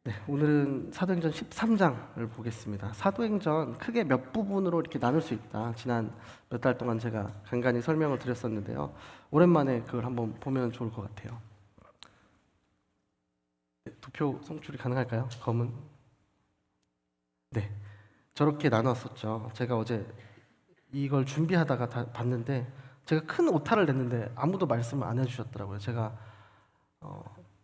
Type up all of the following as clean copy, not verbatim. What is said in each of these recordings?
네, 오늘은 사도행전 13장을 보겠습니다. 사도행전 크게 몇 부분으로 이렇게 나눌 수 있다. 지난 몇 달 동안 제가 간간히 설명을 드렸었는데요. 오랜만에 그걸 한번 보면 좋을 것 같아요. 네, 투표 송출이 가능할까요? 검은. 네, 저렇게 나눴었죠. 제가 어제 이걸 준비하다가 봤는데 제가 큰 오타를 냈는데 아무도 말씀을 안 해주셨더라고요. 제가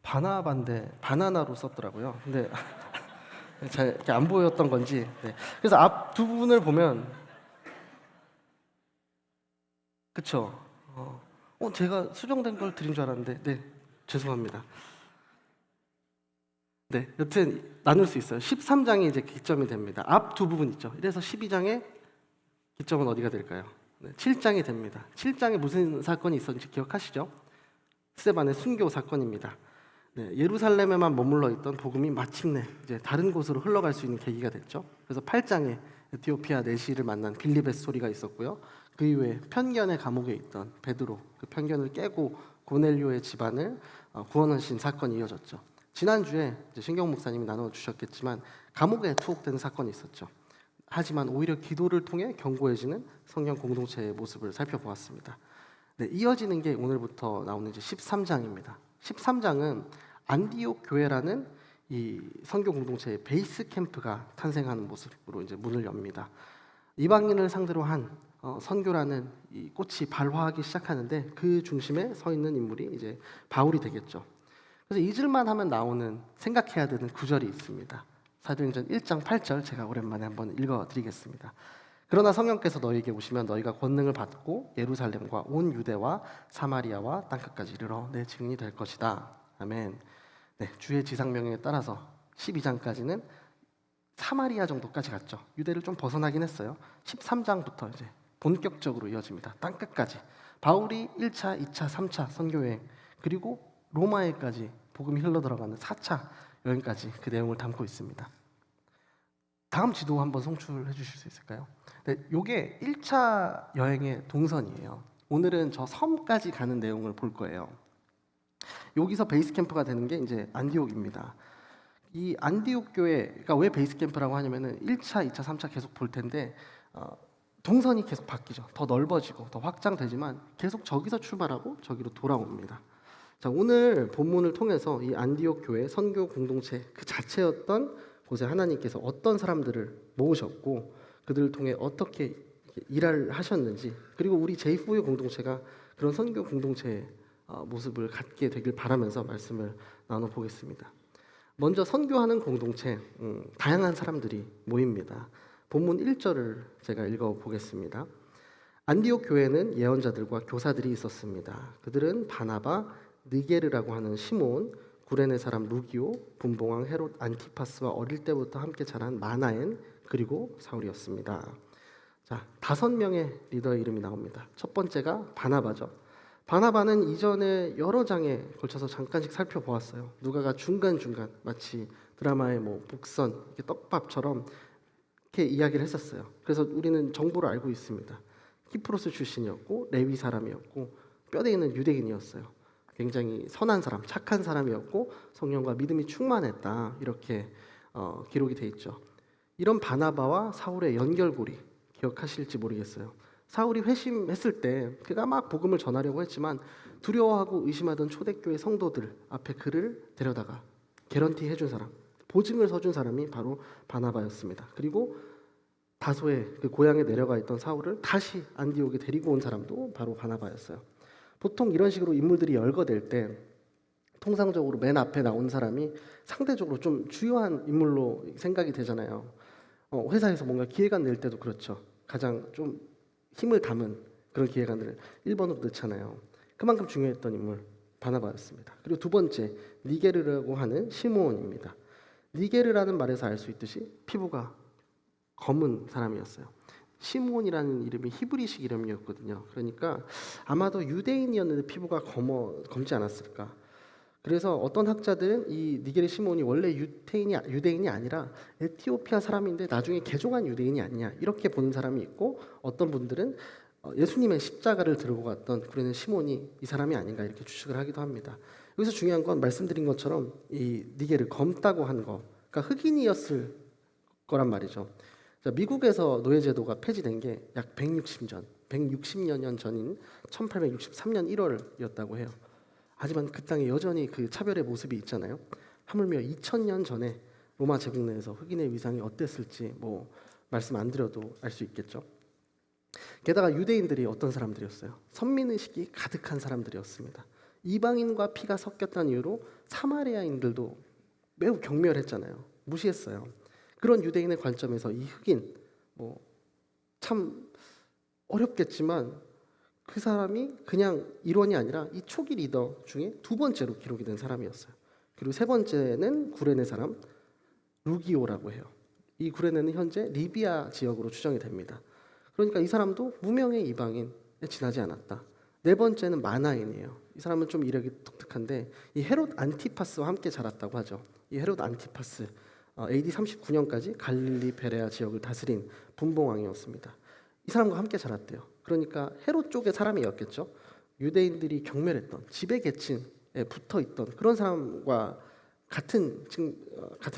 바나바인데 바나나로 썼더라고요. 근데 잘 이렇게 안 보였던 건지. 네. 그래서 앞 두 부분을 보면 그쵸. 제가 수정된 걸 드린 줄 알았는데 네, 죄송합니다. 네, 여튼 나눌 수 있어요. 13장이 이제 기점이 됩니다. 앞 두 부분 있죠. 이래서 12장의 기점은 어디가 될까요? 네, 7장이 됩니다. 7장에 무슨 사건이 있었는지 기억하시죠? 스데반의 순교 사건입니다. 네, 예루살렘에만 머물러 있던 복음이 마침내 이제 다른 곳으로 흘러갈 수 있는 계기가 됐죠. 그래서 8장에 에티오피아 내시를 만난 빌립의 스토리가 있었고요. 그 이후에 편견의 감옥에 있던 베드로, 그 편견을 깨고 고넬료의 집안을 구원하신 사건이 이어졌죠. 지난주에 신경 목사님이 나눠주셨겠지만 감옥에 투옥되는 사건이 있었죠. 하지만 오히려 기도를 통해 견고해지는 성령 공동체의 모습을 살펴보았습니다. 네, 이어지는 게 오늘부터 나오는 이제 13장입니다. 13장은 안디옥 교회라는 이 선교 공동체의 베이스 캠프가 탄생하는 모습으로 이제 문을 엽니다. 이방인을 상대로 한 선교라는 이 꽃이 발화하기 시작하는데 그 중심에 서 있는 인물이 이제 바울이 되겠죠. 그래서 잊을만 하면 나오는 생각해야 되는 구절이 있습니다. 사도행전 1장 8절 제가 오랜만에 한번 읽어드리겠습니다. 그러나 성령께서 너희에게 오시면 너희가 권능을 받고 예루살렘과 온 유대와 사마리아와 땅끝까지 이르러 내 증인이 될 것이다. 아멘. 네, 주의 지상명령에 따라서 12장까지는 사마리아 정도까지 갔죠. 유대를 좀 벗어나긴 했어요. 13장부터 이제 본격적으로 이어집니다. 땅끝까지. 바울이 1차, 2차, 3차 선교여행 그리고 로마에까지 복음이 흘러들어가는 4차 여행까지 그 내용을 담고 있습니다. 다음 지도 한번 송출해 주실 수 있을까요? 네, 이게 1차 여행의 동선이에요. 오늘은 저 섬까지 가는 내용을 볼 거예요. 여기서 베이스 캠프가 되는 게 이제 안디옥입니다. 이 안디옥 교회가 왜 베이스 캠프라고 하냐면은 1차, 2차, 3차 계속 볼 텐데 동선이 계속 바뀌죠. 더 넓어지고 더 확장되지만 계속 저기서 출발하고 저기로 돌아옵니다. 자, 오늘 본문을 통해서 이 안디옥 교회 선교 공동체 그 자체였던 곳에 하나님께서 어떤 사람들을 모으셨고 그들을 통해 어떻게 일을 하셨는지 그리고 우리 제2후의 공동체가 그런 선교 공동체의 모습을 갖게 되길 바라면서 말씀을 나눠보겠습니다. 먼저 선교하는 공동체, 다양한 사람들이 모입니다. 본문 1절을 제가 읽어보겠습니다. 안디옥 교회는 예언자들과 교사들이 있었습니다. 그들은 바나바, 느게르라고 하는 시몬, 구레네 사람 루기오, 분봉왕 헤롯 안티파스와 어릴 때부터 함께 자란 마나엔 그리고 사울이었습니다. 자, 5명의 리더의 이름이 나옵니다. 첫 번째가 바나바죠. 바나바는 이전에 여러 장에 걸쳐서 잠깐씩 살펴보았어요. 누가가 중간중간 마치 드라마의 뭐 복선, 이렇게 떡밥처럼 이렇게 이야기를 했었어요. 그래서 우리는 정보를 알고 있습니다. 키프로스 출신이었고 레위 사람이었고 뼈대 있는 유대인이었어요. 굉장히 선한 사람, 착한 사람이었고 성령과 믿음이 충만했다. 이렇게 기록이 돼 있죠. 이런 바나바와 사울의 연결고리 기억하실지 모르겠어요. 사울이 회심했을 때 그가 막 복음을 전하려고 했지만 두려워하고 의심하던 초대교회 성도들 앞에 그를 데려다가 개런티 해준 사람, 보증을 서준 사람이 바로 바나바였습니다. 그리고 다소의 그 고향에 내려가 있던 사울을 다시 안디옥에 데리고 온 사람도 바로 바나바였어요. 보통 이런 식으로 인물들이 열거될 때 통상적으로 맨 앞에 나온 사람이 상대적으로 좀 주요한 인물로 생각이 되잖아요. 회사에서 뭔가 기획안 낼 때도 그렇죠. 가장 좀 힘을 담은 그런 기획안들을 1번으로 넣잖아요. 그만큼 중요했던 인물 바나바였습니다. 그리고 두 번째 니게르라고 하는 시므온입니다. 니게르라는 말에서 알 수 있듯이 피부가 검은 사람이었어요. 시므온이라는 이름이 히브리식 이름이었거든요. 그러니까 아마도 유대인이었는데 피부가 검지 않았을까. 그래서 어떤 학자들은 이 니게르 시몬이 원래 유대인이 아니라 에티오피아 사람인데 나중에 개종한 유대인이 아니냐 이렇게 보는 사람이 있고 어떤 분들은 예수님의 십자가를 들고 갔던 구레네 시몬이 이 사람이 아닌가 이렇게 추측을 하기도 합니다. 여기서 중요한 건 말씀드린 것처럼 이 니게를 검다고 한 거, 그러니까 흑인이었을 거란 말이죠. 자, 미국에서 노예제도가 폐지된 게 약 160여 년 전인 1863년 1월이었다고 해요. 하지만 그 땅에 여전히 그 차별의 모습이 있잖아요. 하물며 2000년 전에 로마 제국 내에서 흑인의 위상이 어땠을지 뭐 말씀 안 드려도 알 수 있겠죠. 게다가 유대인들이 어떤 사람들이었어요? 선민의식이 가득한 사람들이었습니다. 이방인과 피가 섞였다는 이유로 사마리아인들도 매우 경멸했잖아요. 무시했어요. 그런 유대인의 관점에서 이 흑인 뭐 참 어렵겠지만 그 사람이 그냥 일원이 아니라 이 초기 리더 중에 두 번째로 기록이 된 사람이었어요. 그리고 세 번째는 구레네 사람 루기오라고 해요. 이 구레네는 현재 리비아 지역으로 추정이 됩니다. 그러니까 이 사람도 무명의 이방인에 지나지 않았다. 네 번째는 마나인이에요. 이 사람은 좀 이력이 독특한데 이 헤롯 안티파스와 함께 자랐다고 하죠. 이 헤롯 안티파스 AD 39년까지 갈릴리 베레아 지역을 다스린 분봉왕이었습니다. 이 사람과 함께 자랐대요. 그러니까 헤롯 쪽의 사람이었겠죠. 유대인들이 경멸했던 지배 계층에 붙어 있던 그런 사람과 같은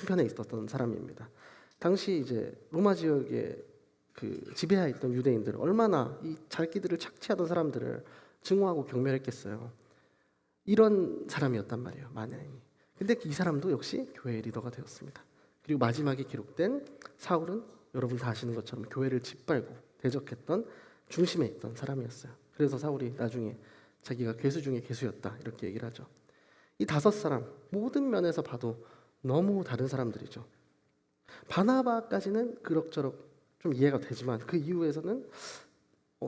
편에 있었던 사람입니다. 당시 이제 로마 지역에 그 지배하에 있던 유대인들 얼마나 이 자기들을 착취하던 사람들을 증오하고 경멸했겠어요. 이런 사람이었단 말이에요, 마나인이. 근데 이 사람도 역시 교회의 리더가 되었습니다. 그리고 마지막에 기록된 사울은 여러분 다 아시는 것처럼 교회를 짓밟고 대적했던 중심에 있던 사람이었어요. 그래서 사울이 나중에 자기가 괴수 중에 괴수였다 이렇게 얘기를 하죠. 이 다섯 사람 모든 면에서 봐도 너무 다른 사람들이죠. 바나바까지는 그럭저럭 좀 이해가 되지만 그 이후에서는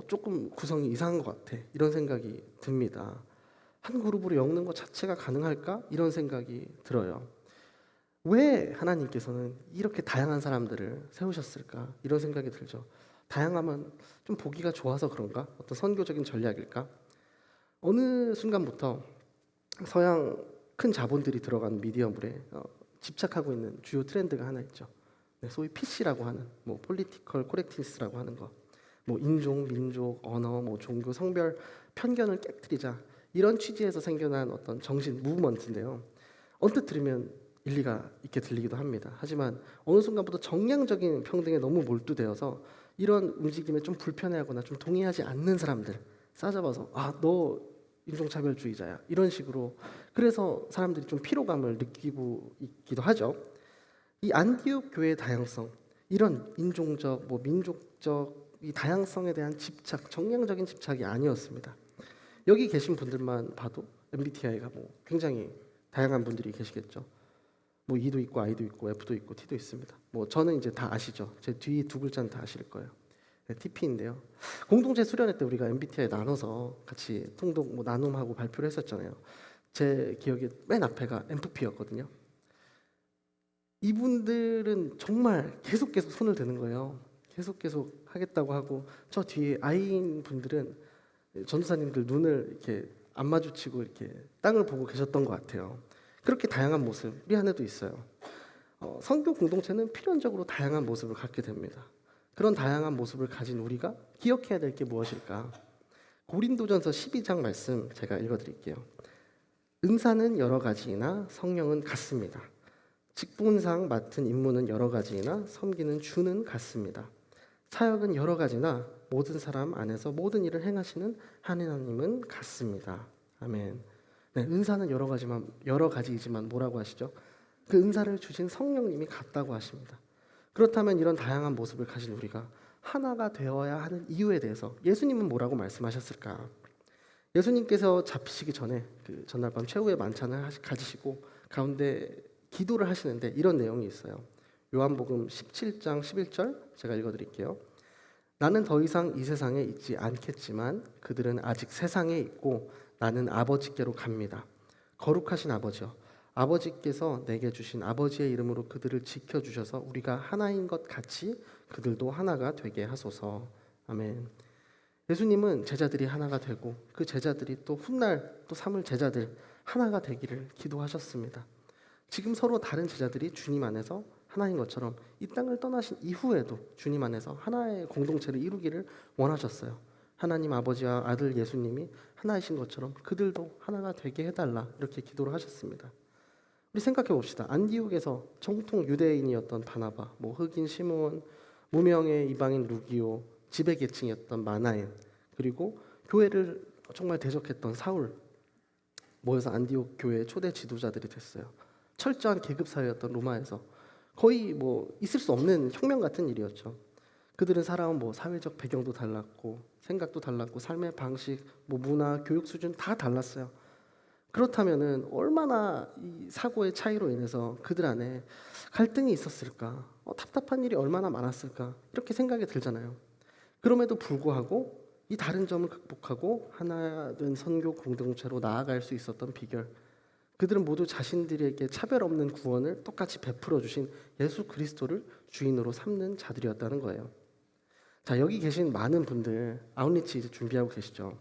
조금 구성이 이상한 것 같아 이런 생각이 듭니다. 한 그룹으로 엮는 것 자체가 가능할까? 이런 생각이 들어요. 왜 하나님께서는 이렇게 다양한 사람들을 세우셨을까? 이런 생각이 들죠. 다양하면 좀 보기가 좋아서 그런가? 어떤 선교적인 전략일까? 어느 순간부터 서양 큰 자본들이 들어간 미디어물에 집착하고 있는 주요 트렌드가 하나 있죠. 소위 PC라고 하는 뭐 폴리티컬 코렉트니스라고 하는 거, 뭐 인종, 민족, 언어, 뭐 종교, 성별 편견을 깨뜨리자 이런 취지에서 생겨난 어떤 정신 무브먼트인데요. 언뜻 들으면 일리가 있게 들리기도 합니다. 하지만 어느 순간부터 정량적인 평등에 너무 몰두되어서 이런 움직임에 좀 불편해하거나 좀 동의하지 않는 사람들 싸잡아서 너 인종차별주의자야 이런 식으로 그래서 사람들이 좀 피로감을 느끼고 있기도 하죠. 이 안디옥 교회의 다양성 이런 인종적 뭐 민족적 이 다양성에 대한 집착 정량적인 집착이 아니었습니다. 여기 계신 분들만 봐도 MBTI가 뭐 굉장히 다양한 분들이 계시겠죠. 뭐 E도 있고 I도 있고 F도 있고 T도 있습니다. 뭐 저는 이제 다 아시죠. 제 뒤 두 글자는 다 아실 거예요. 네, TP인데요. 공동체 수련회 때 우리가 MBTI 나눠서 같이 통독 뭐 나눔하고 발표를 했었잖아요. 제 기억에 맨 앞에가 MFP였거든요. 이분들은 정말 계속 손을 드는 거예요. 계속 하겠다고 하고 저 뒤에 I인 분들은 전도사님들 눈을 이렇게 안 마주치고 이렇게 땅을 보고 계셨던 것 같아요. 그렇게 다양한 모습 우리 안에도 있어요. 선교 공동체는 필연적으로 다양한 모습을 갖게 됩니다. 그런 다양한 모습을 가진 우리가 기억해야 될 게 무엇일까? 고린도전서 12장 말씀 제가 읽어드릴게요. 은사는 여러 가지이나 성령은 같습니다. 직분상 맡은 임무는 여러 가지이나 섬기는 주는 같습니다. 사역은 여러 가지나 모든 사람 안에서 모든 일을 행하시는 하나님은 같습니다. 아멘. 네, 은사는 여러 가지이지만 뭐라고 하시죠? 그 은사를 주신 성령님이 같다고 하십니다. 그렇다면 이런 다양한 모습을 가진 우리가 하나가 되어야 하는 이유에 대해서 예수님은 뭐라고 말씀하셨을까? 예수님께서 잡히시기 전에 그 전날 밤 최후의 만찬을 가지시고 가운데 기도를 하시는데 이런 내용이 있어요. 요한복음 17장 11절 제가 읽어드릴게요. 나는 더 이상 이 세상에 있지 않겠지만 그들은 아직 세상에 있고 나는 아버지께로 갑니다. 거룩하신 아버지여, 아버지께서 내게 주신 아버지의 이름으로 그들을 지켜주셔서 우리가 하나인 것 같이 그들도 하나가 되게 하소서. 아멘. 예수님은 제자들이 하나가 되고 그 제자들이 또 훗날 또 삼을 제자들 하나가 되기를 기도하셨습니다. 지금 서로 다른 제자들이 주님 안에서 하나인 것처럼 이 땅을 떠나신 이후에도 주님 안에서 하나의 공동체를 이루기를 원하셨어요. 하나님 아버지와 아들 예수님이 하나이신 것처럼 그들도 하나가 되게 해달라 이렇게 기도를 하셨습니다. 우리 생각해 봅시다. 안디옥에서 정통 유대인이었던 바나바, 흑인 시므온, 무명의 이방인 루기오, 지배계층이었던 마나엔, 그리고 교회를 정말 대적했던 사울 모여서 안디옥 교회의 초대 지도자들이 됐어요. 철저한 계급 사회였던 로마에서 거의 있을 수 없는 혁명 같은 일이었죠. 그들은 살아온 사회적 배경도 달랐고 생각도 달랐고 삶의 방식, 문화, 교육 수준 다 달랐어요. 그렇다면은 얼마나 이 사고의 차이로 인해서 그들 안에 갈등이 있었을까? 답답한 일이 얼마나 많았을까? 이렇게 생각이 들잖아요. 그럼에도 불구하고 이 다른 점을 극복하고 하나된 선교 공동체로 나아갈 수 있었던 비결, 그들은 모두 자신들에게 차별 없는 구원을 똑같이 베풀어 주신 예수 그리스도를 주인으로 삼는 자들이었다는 거예요. 자, 여기 계신 많은 분들 아웃리치 이제 준비하고 계시죠.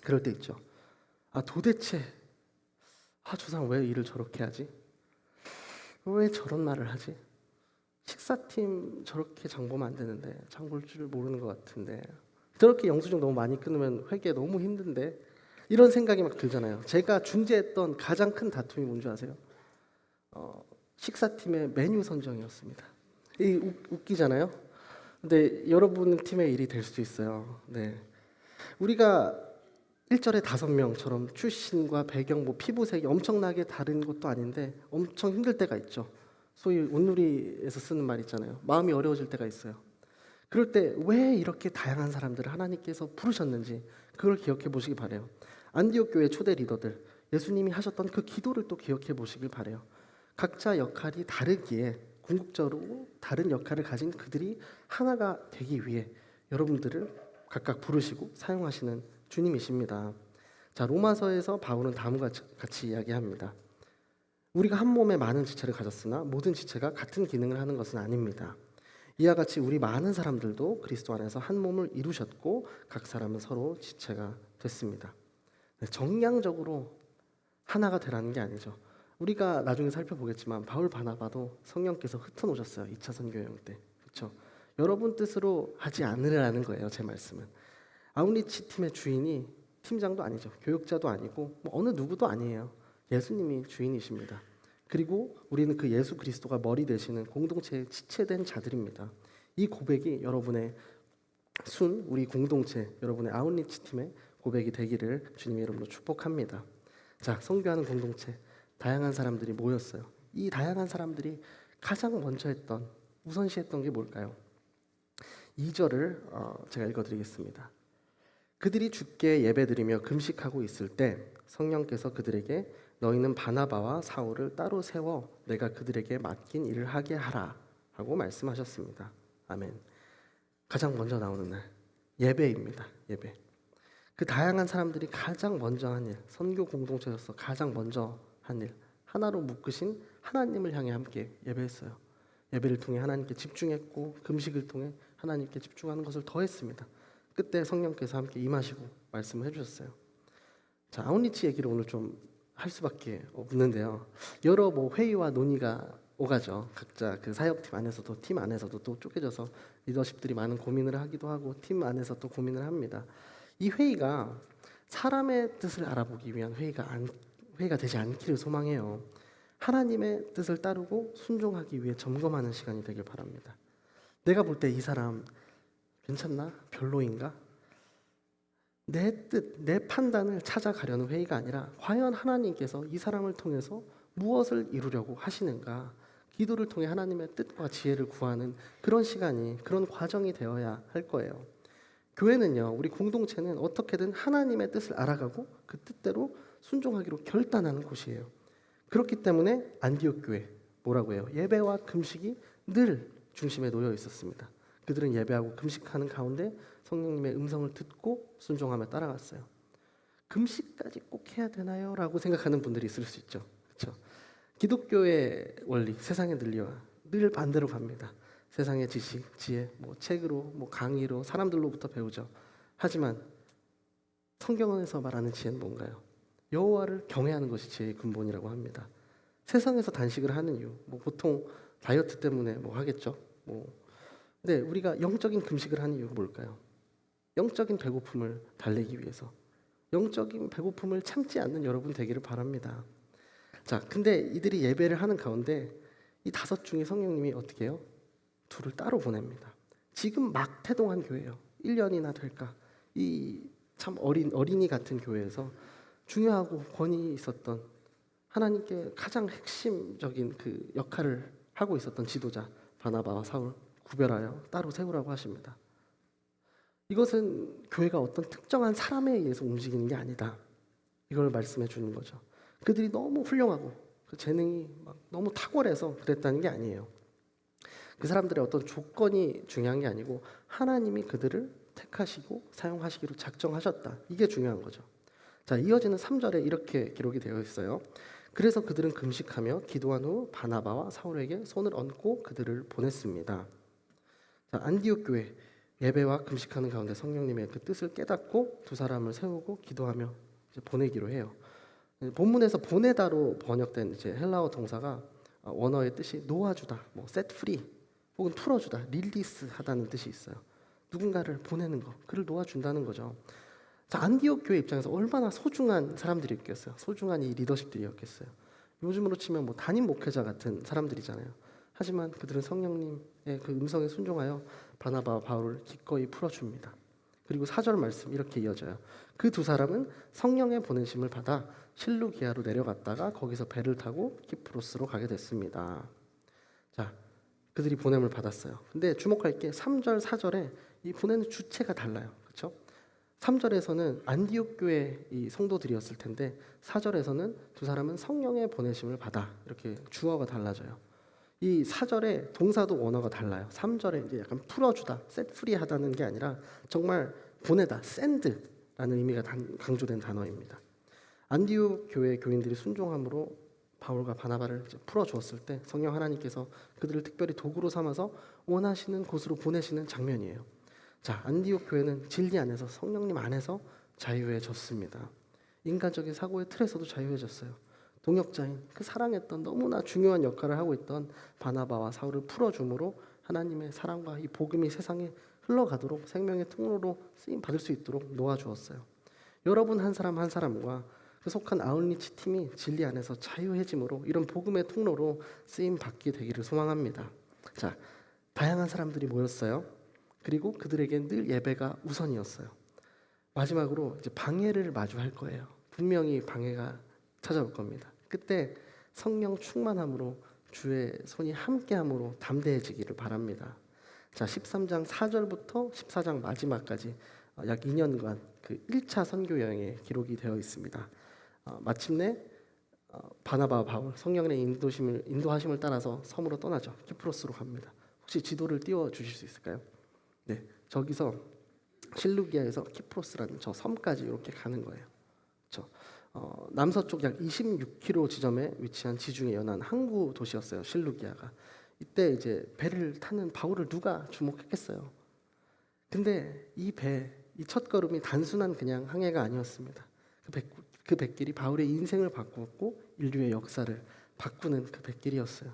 그럴 때 있죠. 도대체 저 사람 왜 일을 저렇게 하지? 왜 저런 말을 하지? 식사팀 저렇게 장 보면 안 되는데 장 볼 줄 모르는 것 같은데, 저렇게 영수증 너무 많이 끊으면 회계 너무 힘든데, 이런 생각이 막 들잖아요. 제가 중재했던 가장 큰 다툼이 뭔지 아세요? 식사팀의 메뉴 선정이었습니다. 이 웃기잖아요. 근데 여러분 팀의 일이 될 수도 있어요. 네, 우리가 1절에 5명처럼 출신과 배경, 피부색이 엄청나게 다른 것도 아닌데 엄청 힘들 때가 있죠. 소위 온누리에서 쓰는 말 있잖아요. 마음이 어려워질 때가 있어요. 그럴 때 왜 이렇게 다양한 사람들을 하나님께서 부르셨는지 그걸 기억해 보시기 바래요. 안디옥 교회 초대 리더들, 예수님이 하셨던 그 기도를 또 기억해 보시길 바래요. 각자 역할이 다르기에 궁극적으로 다른 역할을 가진 그들이 하나가 되기 위해 여러분들을 각각 부르시고 사용하시는 주님이십니다. 자, 로마서에서 바울은 다음과 같이 이야기합니다. 우리가 한 몸에 많은 지체를 가졌으나 모든 지체가 같은 기능을 하는 것은 아닙니다. 이와 같이 우리 많은 사람들도 그리스도 안에서 한 몸을 이루셨고 각 사람은 서로 지체가 됐습니다. 정량적으로 하나가 되라는 게 아니죠. 우리가 나중에 살펴보겠지만 바울 바나바도 성령께서 흩어놓으셨어요. 2차 선교여행 때. 그렇죠? 여러분 뜻으로 하지 않으라는 거예요. 제 말씀은. 아웃리치 팀의 주인이 팀장도 아니죠. 교육자도 아니고 어느 누구도 아니에요. 예수님이 주인이십니다. 그리고 우리는 그 예수 그리스도가 머리 되시는 공동체에 지체된 자들입니다. 이 고백이 여러분의 우리 공동체, 여러분의 아웃리치 팀의 고백이 되기를 주님의 이름으로 축복합니다. 자, 선교하는 공동체, 다양한 사람들이 모였어요. 이 다양한 사람들이 가장 먼저 우선시했던 게 뭘까요? 2절을 제가 읽어드리겠습니다. 그들이 주께 예배드리며 금식하고 있을 때 성령께서 그들에게 너희는 바나바와 사울을 따로 세워 내가 그들에게 맡긴 일을 하게 하라 하고 말씀하셨습니다. 아멘. 가장 먼저 나오는 날, 예배입니다. 예배. 그 다양한 사람들이 가장 먼저 한 일, 선교 공동체로서 가장 먼저 한 일, 하나로 묶으신 하나님을 향해 함께 예배했어요. 예배를 통해 하나님께 집중했고 금식을 통해 하나님께 집중하는 것을 더했습니다. 그때 성령께서 함께 임하시고 말씀을 해주셨어요. 자, 아웃리치 얘기를 오늘 좀 할 수밖에 없는데요. 여러 회의와 논의가 오가죠. 각자 그 사역팀 안에서도 팀 안에서도 또 쪼개져서 리더십들이 많은 고민을 하기도 하고 팀 안에서 또 고민을 합니다. 이 회의가 사람의 뜻을 알아보기 위한 회의가 되지 않기를 소망해요. 하나님의 뜻을 따르고 순종하기 위해 점검하는 시간이 되길 바랍니다. 내가 볼 때 이 사람 괜찮나? 별로인가? 내 뜻, 내 판단을 찾아가려는 회의가 아니라 과연 하나님께서 이 사람을 통해서 무엇을 이루려고 하시는가? 기도를 통해 하나님의 뜻과 지혜를 구하는 그런 시간이, 그런 과정이 되어야 할 거예요. 교회는요, 우리 공동체는 어떻게든 하나님의 뜻을 알아가고 그 뜻대로 순종하기로 결단하는 곳이에요. 그렇기 때문에 안디옥 교회 뭐라고 해요? 예배와 금식이 늘 중심에 놓여 있었습니다. 그들은 예배하고 금식하는 가운데 성령님의 음성을 듣고 순종하며 따라갔어요. 금식까지 꼭 해야 되나요? 라고 생각하는 분들이 있을 수 있죠. 그렇죠? 기독교의 원리, 세상의 논리와 늘 반대로 갑니다. 세상의 지식, 지혜, 책으로, 강의로, 사람들로부터 배우죠. 하지만 성경에서 말하는 지혜는 뭔가요? 여호와를 경외하는 것이 지혜의 근본이라고 합니다. 세상에서 단식을 하는 이유, 보통 다이어트 때문에 하겠죠. 근데 우리가 영적인 금식을 하는 이유가 뭘까요? 영적인 배고픔을 달래기 위해서 영적인 배고픔을 참지 않는 여러분 되기를 바랍니다. 자, 근데 이들이 예배를 하는 가운데 이 5 중에 성령님이 어떻게 해요? 2를 따로 보냅니다. 지금 막 태동한 교회예요. 1년이나 될까? 이 참 어린이 같은 교회에서 중요하고 권위 있었던 하나님께 가장 핵심적인 그 역할을 하고 있었던 지도자 바나바와 사울 구별하여 따로 세우라고 하십니다. 이것은 교회가 어떤 특정한 사람에 의해서 움직이는 게 아니다. 이걸 말씀해 주는 거죠. 그들이 너무 훌륭하고 그 재능이 막 너무 탁월해서 그랬다는 게 아니에요. 그 사람들의 어떤 조건이 중요한 게 아니고 하나님이 그들을 택하시고 사용하시기로 작정하셨다. 이게 중요한 거죠. 자, 이어지는 3절에 이렇게 기록이 되어 있어요. 그래서 그들은 금식하며 기도한 후 바나바와 사울에게 손을 얹고 그들을 보냈습니다. 자, 안디옥 교회 예배와 금식하는 가운데 성령님의 그 뜻을 깨닫고 2 사람을 세우고 기도하며 이제 보내기로 해요. 본문에서 보내다로 번역된 이제 헬라어 동사가 원어의 뜻이 놓아주다, 뭐 set free 혹은 풀어주다, 릴리스하다는 뜻이 있어요. 누군가를 보내는 거, 그를 놓아준다는 거죠. 자, 안디옥 교회 입장에서 얼마나 소중한 사람들이었겠어요. 소중한 이 리더십들이었겠어요. 요즘으로 치면 뭐 담임 목회자 같은 사람들이잖아요. 하지만 그들은 성령님의 그 음성에 순종하여 바나바와 바울을 기꺼이 풀어줍니다. 그리고 4절 말씀 이렇게 이어져요. 그 2 사람은 성령의 보내심을 받아 실루기아로 내려갔다가 거기서 배를 타고 키프로스로 가게 됐습니다. 자, 그들이 보냄을 받았어요. 근데 주목할 게 3절, 4절에 이 보내는 주체가 달라요. 그렇죠? 3절에서는 안디옥 교회 이 성도들이었을 텐데 4절에서는 2 사람은 성령의 보내심을 받아 이렇게 주어가 달라져요. 이 4절에 동사도 원어가 달라요. 3절에 이제 약간 풀어주다, set free 하다는 게 아니라 정말 보내다, send라는 의미가 강조된 단어입니다. 안디옥 교회 교인들이 순종함으로 바울과 바나바를 풀어주었을 때 성령 하나님께서 그들을 특별히 도구로 삼아서 원하시는 곳으로 보내시는 장면이에요. 자, 안디옥 교회는 진리 안에서 성령님 안에서 자유해졌습니다. 인간적인 사고의 틀에서도 자유해졌어요. 동역자인 그 사랑했던 너무나 중요한 역할을 하고 있던 바나바와 사울을 풀어줌으로 하나님의 사랑과 이 복음이 세상에 흘러가도록 생명의 통로로 쓰임 받을 수 있도록 놓아주었어요. 여러분 한 사람 한 사람과 그 속한 아웃리치 팀이 진리 안에서 자유해짐으로 이런 복음의 통로로 쓰임 받게 되기를 소망합니다. 자, 다양한 사람들이 모였어요. 그리고 그들에겐 늘 예배가 우선이었어요. 마지막으로 이제 방해를 마주할 거예요. 분명히 방해가 찾아올 겁니다. 그때 성령 충만함으로 주의 손이 함께함으로 담대해지기를 바랍니다. 자, 13장 4절부터 14장 마지막까지 약 2년간 그 1차 선교 여행에 기록이 되어 있습니다. 마침내 바나바와 바울 성령의 인도하심을 따라서 섬으로 떠나죠. 키프로스로 갑니다. 혹시 지도를 띄워 주실 수 있을까요? 네, 저기서 실루기아에서 키프로스라는 저 섬까지 이렇게 가는 거예요. 그렇죠? 남서쪽 약 26km 지점에 위치한 지중해 연안 항구 도시였어요. 실루기아가. 이때 이제 배를 타는 바울을 누가 주목했겠어요. 근데 이 첫걸음이 단순한 그냥 항해가 아니었습니다. 그 백길이 바울의 인생을 바꾸었고 인류의 역사를 바꾸는 그 백길이었어요.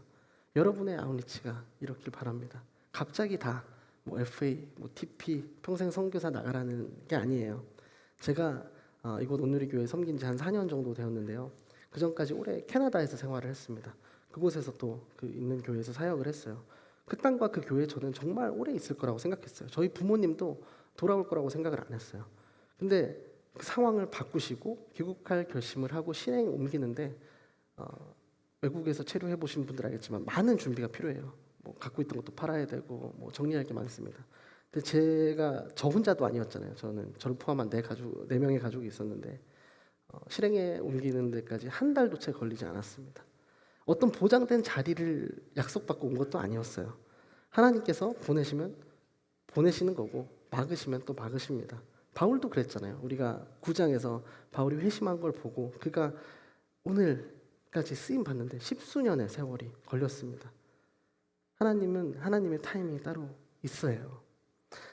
여러분의 아웃리치가 이렇길 바랍니다. 갑자기 다 뭐 FA, 뭐 TP, 평생 선교사 나가라는 게 아니에요. 제가 이곳 온누리교회 섬긴 지 한 4년 정도 되었는데요. 그 전까지 오래 캐나다에서 생활을 했습니다. 그곳에서 또 그 있는 교회에서 사역을 했어요. 그 땅과 그 교회에 저는 정말 오래 있을 거라고 생각했어요. 저희 부모님도 돌아올 거라고 생각을 안 했어요. 근데 그 상황을 바꾸시고 귀국할 결심을 하고 실행 옮기는데 외국에서 체류해 보신 분들 알겠지만 많은 준비가 필요해요. 뭐 갖고 있던 것도 팔아야 되고 뭐 정리할 게 많습니다. 근데 제가 저 혼자도 아니었잖아요. 저를 포함한 4명의 가족이 있었는데 실행에 옮기는 데까지 한 달도 채 걸리지 않았습니다. 어떤 보장된 자리를 약속받고 온 것도 아니었어요. 하나님께서 보내시면 보내시는 거고 막으시면 또 막으십니다. 바울도 그랬잖아요. 우리가 9장에서 바울이 회심한 걸 보고 그가 오늘까지 쓰임 받는데 10수년의 세월이 걸렸습니다. 하나님은 하나님의 타이밍이 따로 있어요.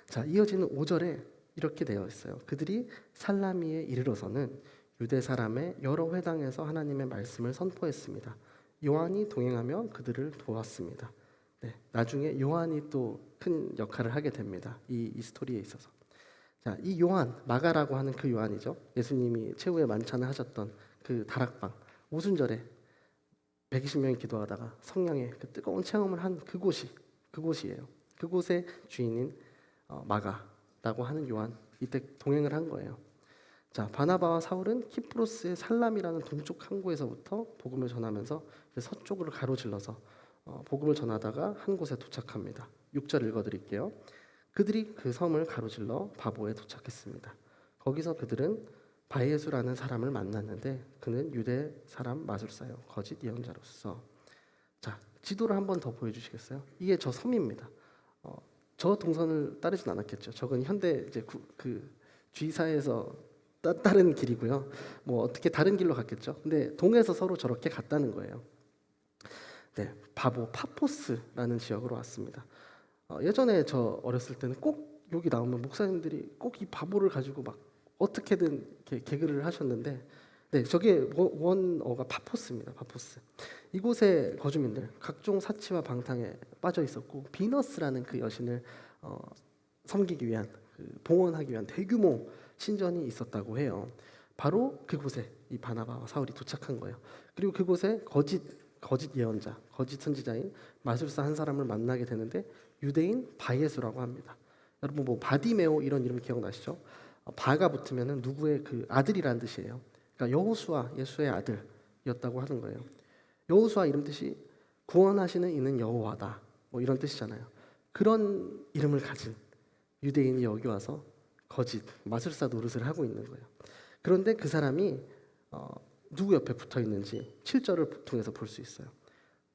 자, 이어지는 5절에 이렇게 되어 있어요. 그들이 살라미에 이르러서는 유대 사람의 여러 회당에서 하나님의 말씀을 선포했습니다. 요한이 동행하며 그들을 도왔습니다. 네, 나중에 요한이 또 큰 역할을 하게 됩니다. 이 스토리에 있어서. 자, 이 요한, 마가라고 하는 그 요한이죠. 예수님이 최후의 만찬을 하셨던 그 다락방, 오순절에 120명이 기도하다가 성령의 그 뜨거운 체험을 한 그곳이에요. 그곳의 주인인 마가라고 하는 요한, 이때 동행을 한 거예요. 자, 바나바와 사울은 키프로스의 살람이라는 동쪽 항구에서부터 복음을 전하면서 서쪽으로 가로질러서 복음을 전하다가 한 곳에 도착합니다. 6절 읽어드릴게요. 그들이 그 섬을 가로질러 바보에 도착했습니다. 거기서 그들은 바예수라는 사람을 만났는데 그는 유대 사람 마술사요, 거짓 예언자로서. 자, 지도를 한 번 더 보여주시겠어요? 이게 저 섬입니다. 저 동선을 따르진 않았겠죠. 저건 현대 이제 그 G사에서 따른 길이고요. 뭐 어떻게 다른 길로 갔겠죠. 근데 동에서 서로 저렇게 갔다는 거예요. 네, 바보 파포스라는 지역으로 왔습니다. 예전에 저 어렸을 때는 꼭 여기 나오면 목사님들이 꼭 이 바보를 가지고 막 어떻게든 이렇게 개그를 하셨는데, 네, 저게 원어가 파포스입니다. 파포스. 이곳의 거주민들 각종 사치와 방탕에 빠져 있었고 비너스라는 그 여신을 섬기기 위한, 봉헌하기 위한 대규모 신전이 있었다고 해요. 바로 그곳에 이 바나바와 사울이 도착한 거예요. 그리고 그곳에 거짓 예언자, 거짓 선지자인 마술사 한 사람을 만나게 되는데 유대인 바예수라고 합니다. 여러분 뭐 바디메오 이런 이름 기억나시죠? 바가 붙으면은 누구의 그 아들이라는 뜻이에요. 그러니까 여호수아, 예수의 아들이었다고 하는 거예요. 여호수아 이름 뜻이 구원하시는 이는 여호와다, 뭐 이런 뜻이잖아요. 그런 이름을 가진 유대인이 여기 와서 거짓 마술사 노릇을 하고 있는 거예요. 그런데 그 사람이 누구 옆에 붙어 있는지 7절을 통해서 볼 수 있어요.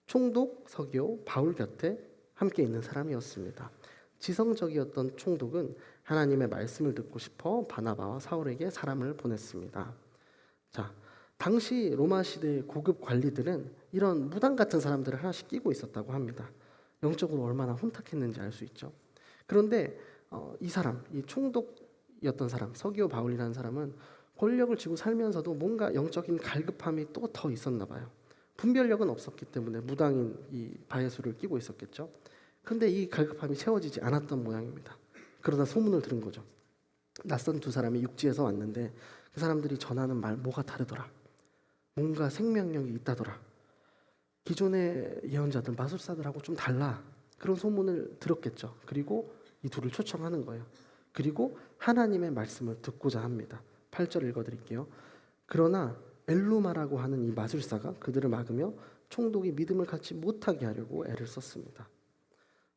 총독 서기오 바울 곁에 함께 있는 사람이었습니다. 지성적이었던 총독은 하나님의 말씀을 듣고 싶어 바나바와 사울에게 사람을 보냈습니다. 자, 당시 로마 시대의 고급 관리들은 이런 무당 같은 사람들을 하나씩 끼고 있었다고 합니다. 영적으로 얼마나 혼탁했는지 알 수 있죠. 그런데 이 사람, 이 총독이었던 사람, 서기오 바울이라는 사람은 권력을 쥐고 살면서도 뭔가 영적인 갈급함이 또 더 있었나 봐요. 분별력은 없었기 때문에 무당인 이 바예수를 끼고 있었겠죠. 근데 이 갈급함이 채워지지 않았던 모양입니다. 그러다 소문을 들은 거죠. 낯선 두 사람이 육지에서 왔는데 그 사람들이 전하는 말 뭐가 다르더라. 뭔가 생명력이 있다더라. 기존의 예언자들, 마술사들하고 좀 달라. 그런 소문을 들었겠죠. 그리고 이 둘을 초청하는 거예요. 그리고 하나님의 말씀을 듣고자 합니다. 8절 읽어드릴게요. 그러나 엘루마라고 하는 이 마술사가 그들을 막으며 총독이 믿음을 갖지 못하게 하려고 애를 썼습니다.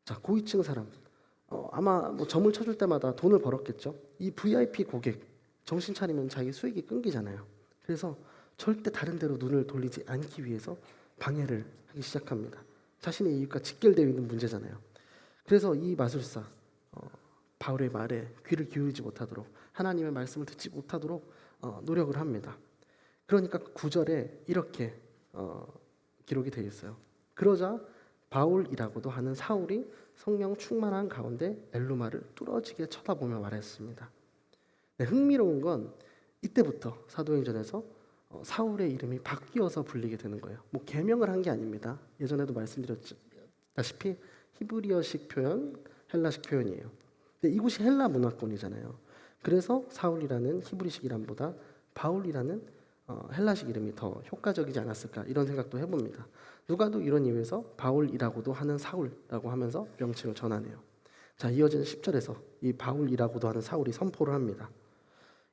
자, 고위층 사람, 아마 뭐 점을 쳐줄 때마다 돈을 벌었겠죠. 이 VIP 고객 정신 차리면 자기 수익이 끊기잖아요. 그래서 절대 다른 데로 눈을 돌리지 않기 위해서 방해를 하기 시작합니다. 자신의 이익과 직결되어 있는 문제잖아요. 그래서 이 마술사 바울의 말에 귀를 기울이지 못하도록, 하나님의 말씀을 듣지 못하도록 노력을 합니다. 그러니까 9절에 이렇게 기록이 되어 있어요. 그러자 바울이라고도 하는 사울이 성령 충만한 가운데 엘루마를 뚫어지게 쳐다보며 말했습니다. 네, 흥미로운 건 이때부터 사도행전에서 사울의 이름이 바뀌어서 불리게 되는 거예요. 뭐 개명을 한 게 아닙니다. 예전에도 말씀드렸다시피 히브리어식 표현, 헬라식 표현이에요. 근데 이곳이 헬라 문화권이잖아요. 그래서 사울이라는 히브리식 이름보다 바울이라는 헬라식 이름이 더 효과적이지 않았을까, 이런 생각도 해봅니다. 누가도 이런 이유에서 바울이라고도 하는 사울이라고 하면서 명칭을 전하네요. 자, 이어지는 10절에서 이 바울이라고도 하는 사울이 선포를 합니다.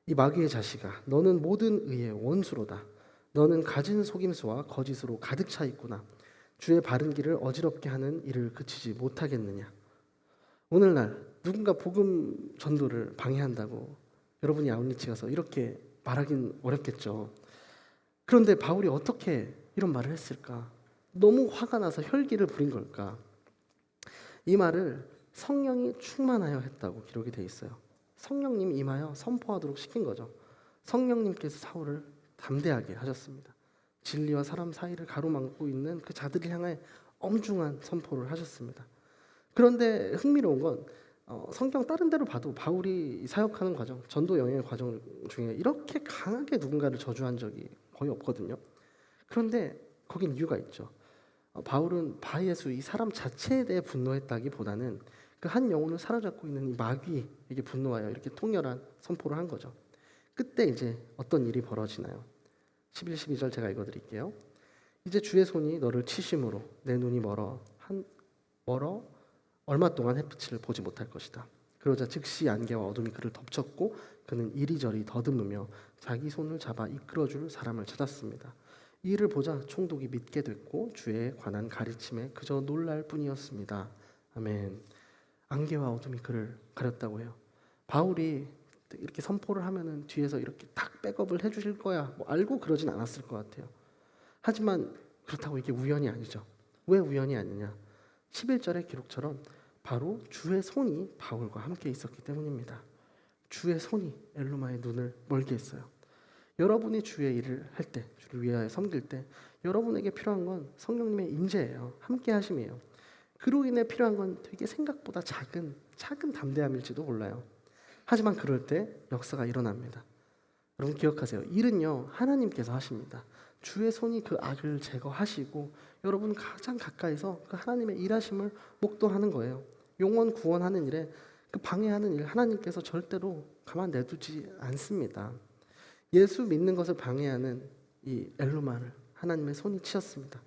이 마귀의 자식아, 너는 모든 의의 원수로다. 너는 가진 속임수와 거짓으로 가득 차 있구나. 주의 바른 길을 어지럽게 하는 일을 그치지 못하겠느냐. 오늘날 누군가 복음 전도를 방해한다고 여러분이 아웃리치 가서 이렇게 말하긴 어렵겠죠. 그런데 바울이 어떻게 이런 말을 했을까? 너무 화가 나서 혈기를 부린 걸까? 이 말을 성령이 충만하여 했다고 기록이 돼 있어요. 성령님이 임하여 선포하도록 시킨 거죠. 성령님께서 사울을 담대하게 하셨습니다. 진리와 사람 사이를 가로막고 있는 그 자들을 향해 엄중한 선포를 하셨습니다. 그런데 흥미로운 건 성경 다른 데로 봐도 바울이 사역하는 과정, 전도 영역의 과정 중에 이렇게 강하게 누군가를 저주한 적이 거의 없거든요. 그런데 거긴 이유가 있죠. 바울은 바예수 이 사람 자체에 대해 분노했다기보다는 그 한 영혼을 사로잡고 있는 이 마귀에게 분노하여 이렇게 통렬한 선포를 한 거죠. 그때 이제 어떤 일이 벌어지나요? 11, 12절 제가 읽어드릴게요. 이제 주의 손이 너를 치심으로 내 눈이 멀어 얼마 동안 햇빛을 보지 못할 것이다. 그러자 즉시 안개와 어둠이 그를 덮쳤고 그는 이리저리 더듬으며 자기 손을 잡아 이끌어줄 사람을 찾았습니다. 이 일을 보자 총독이 믿게 됐고 주에 관한 가르침에 그저 놀랄 뿐이었습니다. 아멘. 안개와 어둠이 그를 가렸다고 해요. 바울이 이렇게 선포를 하면은 뒤에서 이렇게 딱 백업을 해주실 거야 뭐 알고 그러진 않았을 것 같아요. 하지만 그렇다고 이게 우연이 아니죠. 왜 우연이 아니냐? 11절의 기록처럼 바로 주의 손이 바울과 함께 있었기 때문입니다. 주의 손이 엘루마의 눈을 멀게 했어요. 여러분이 주의 일을 할 때, 주를 위하여 섬길 때 여러분에게 필요한 건 성령님의 임재예요. 함께 하심이에요. 그로 인해 필요한 건 되게 생각보다 작은 담대함일지도 몰라요. 하지만 그럴 때 역사가 일어납니다. 여러분 기억하세요. 일은요 하나님께서 하십니다. 주의 손이 그 악을 제거하시고 여러분 가장 가까이서 그 하나님의 일하심을 목도하는 거예요. 영혼 구원하는 일에 그 방해하는 일 하나님께서 절대로 가만 내두지 않습니다. 예수 믿는 것을 방해하는 이 엘루마를 하나님의 손이 치셨습니다.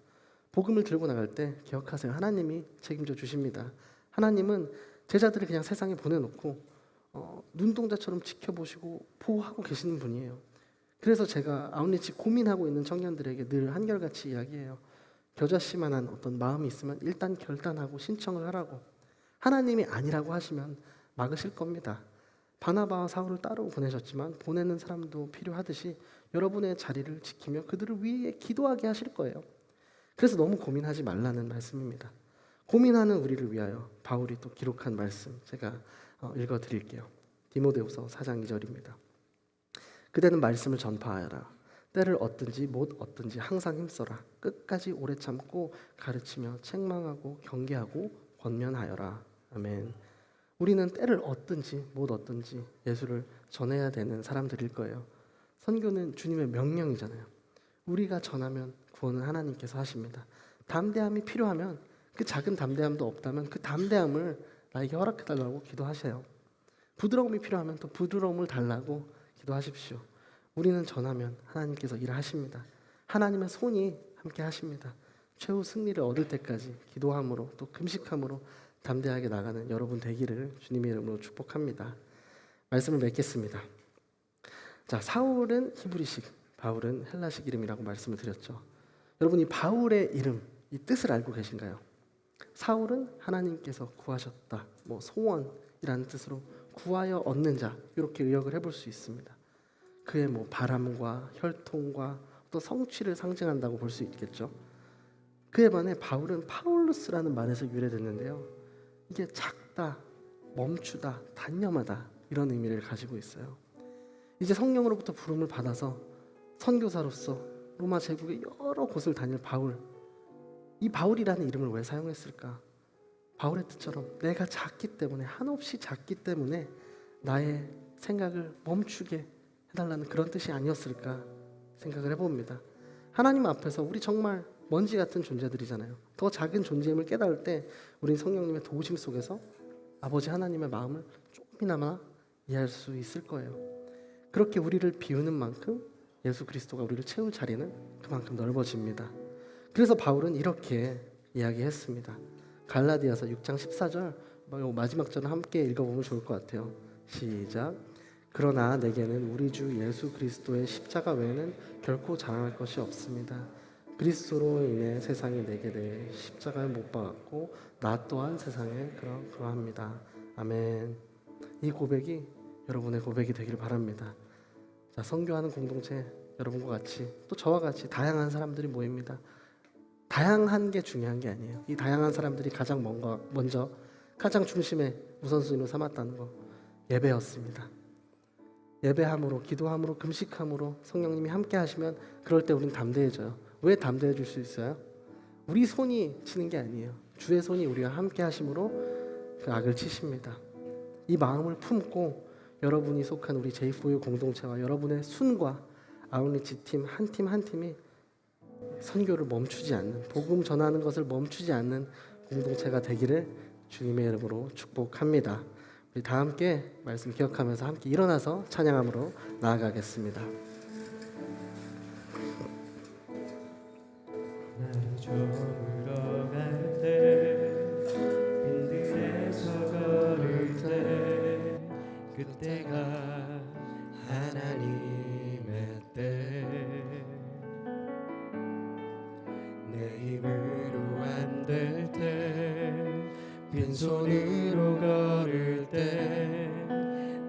복음을 들고 나갈 때 기억하세요. 하나님이 책임져 주십니다. 하나님은 제자들을 그냥 세상에 보내놓고 눈동자처럼 지켜보시고 보호하고 계시는 분이에요. 그래서 제가 아웃리치 고민하고 있는 청년들에게 늘 한결같이 이야기해요. 겨자씨만한 어떤 마음이 있으면 일단 결단하고 신청을 하라고. 하나님이 아니라고 하시면 막으실 겁니다. 바나바와 사울을 따로 보내셨지만 보내는 사람도 필요하듯이 여러분의 자리를 지키며 그들을 위해 기도하게 하실 거예요. 그래서 너무 고민하지 말라는 말씀입니다. 고민하는 우리를 위하여 바울이 또 기록한 말씀 제가 읽어드릴게요. 디모데후서 4장 2절입니다. 그대는 말씀을 전파하여라. 때를 얻든지 못 얻든지 항상 힘써라. 끝까지 오래 참고 가르치며 책망하고 경계하고 권면하여라. 아멘. 우리는 때를 얻든지 못 얻든지 예수를 전해야 되는 사람들일 거예요. 선교는 주님의 명령이잖아요. 우리가 전하면 구원은 하나님께서 하십니다. 담대함이 필요하면 그 작은 담대함도 없다면 그 담대함을 나에게 허락해달라고 기도하세요. 부드러움이 필요하면 또 부드러움을 달라고 기도하십시오. 우리는 전하면 하나님께서 일하십니다. 하나님의 손이 함께 하십니다. 최후 승리를 얻을 때까지 기도함으로 또 금식함으로 담대하게 나가는 여러분 되기를 주님의 이름으로 축복합니다. 말씀을 맺겠습니다. 자, 사울은 히브리식, 바울은 헬라식 이름이라고 말씀을 드렸죠. 여러분 이 바울의 이름, 이 뜻을 알고 계신가요? 사울은 하나님께서 구하셨다, 소원이라는 뜻으로 구하여 얻는 자 이렇게 의역을 해볼 수 있습니다. 그의 바람과 혈통과 또 성취를 상징한다고 볼 수 있겠죠. 그에 반해 바울은 파울루스라는 말에서 유래됐는데요. 이게 작다, 멈추다, 단념하다 이런 의미를 가지고 있어요. 이제 성령으로부터 부름을 받아서 선교사로서 로마 제국의 여러 곳을 다닐 바울. 이 바울이라는 이름을 왜 사용했을까? 바울의 뜻처럼 내가 작기 때문에 한없이 작기 때문에 나의 생각을 멈추게 해달라는 그런 뜻이 아니었을까 생각을 해봅니다. 하나님 앞에서 우리 정말 먼지 같은 존재들이잖아요. 더 작은 존재임을 깨달을 때 우린 성령님의 도우심 속에서 아버지 하나님의 마음을 조금이나마 이해할 수 있을 거예요. 그렇게 우리를 비우는 만큼 예수 그리스도가 우리를 채울 자리는 그만큼 넓어집니다. 그래서 바울은 이렇게 이야기했습니다. 갈라디아서 6장 14절 마지막 절을 함께 읽어보면 좋을 것 같아요. 시작. 그러나 내게는 우리 주 예수 그리스도의 십자가 외에는 결코 자랑할 것이 없습니다. 그리스도로 인해 세상이 내게 대해 십자가에 못 박았고 나 또한 세상에 그러합니다. 아멘. 이 고백이 여러분의 고백이 되기를 바랍니다. 자, 선교하는 공동체 여러분과 같이 또 저와 같이 다양한 사람들이 모입니다. 다양한 게 중요한 게 아니에요. 이 다양한 사람들이 가장 먼저 가장 중심에 우선순위로 삼았다는 거 예배였습니다. 예배함으로 기도함으로 금식함으로 성령님이 함께 하시면 그럴 때 우리는 담대해져요. 왜 담대해질 수 있어요? 우리 손이 치는 게 아니에요. 주의 손이 우리와 함께 하심으로 그 악을 치십니다. 이 마음을 품고 여러분이 속한 우리 J4U 공동체와 여러분의 순과 아웃리치 팀 한 팀 한 팀이 선교를 멈추지 않는 복음 전하는 것을 멈추지 않는 공동체가 되기를 주님의 이름으로 축복합니다. 우리 다 함께 말씀 기억하면서 함께 일어나서 찬양함으로 나아가겠습니다. 날 저물어 갈 때 빈들에서 걸을 때 그때가 하나님의 때 내 힘으로 안 될 때 빈손으로 걸을 때